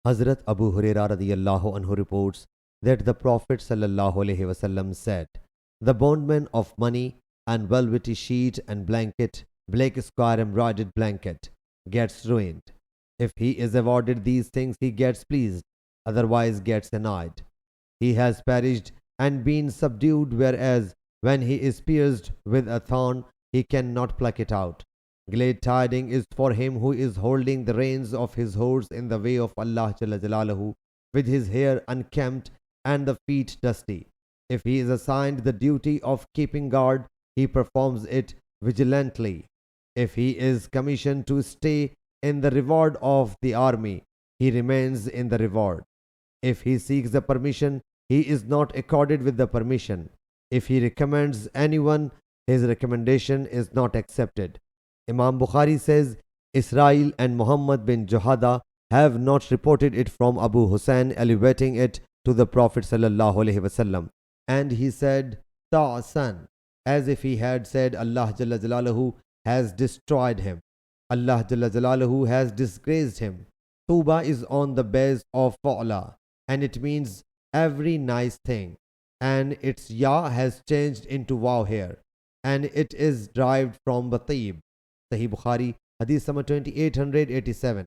Hazrat Abu Huraira radiyallahu anhu reports that the Prophet sallallahu alaihi wasallam said, "The bondman of money and velvety sheet and blanket, black square embroidered blanket, gets ruined. If he is awarded these things, he gets pleased, otherwise gets annoyed. He has perished and been subdued, whereas when he is pierced with a thorn, he cannot pluck it out. Glad tidings is for him who is holding the reins of his horse in the way of Allah Jalla Jalaluhu, with his hair unkempt and the feet dusty. If he is assigned the duty of keeping guard, he performs it vigilantly. If he is commissioned to stay in the reward of the army, he remains in the reward. If he seeks the permission, he is not accorded with the permission. If he recommends anyone, his recommendation is not accepted." Imam Bukhari says, Israel and Muhammad bin Juhada have not reported it from Abu Hussein, elevating it to the Prophet sallallahu alaihi wasallam. And he said, "Ta'asan," as if he had said, Allah Jalla Jalaluhu has destroyed him. Allah Jalla Jalaluhu has disgraced him. Suba is on the base of fa'la, and it means every nice thing. And its ya has changed into waw here, and it is derived from batib. Sahih Bukhari, Hadith number 2887.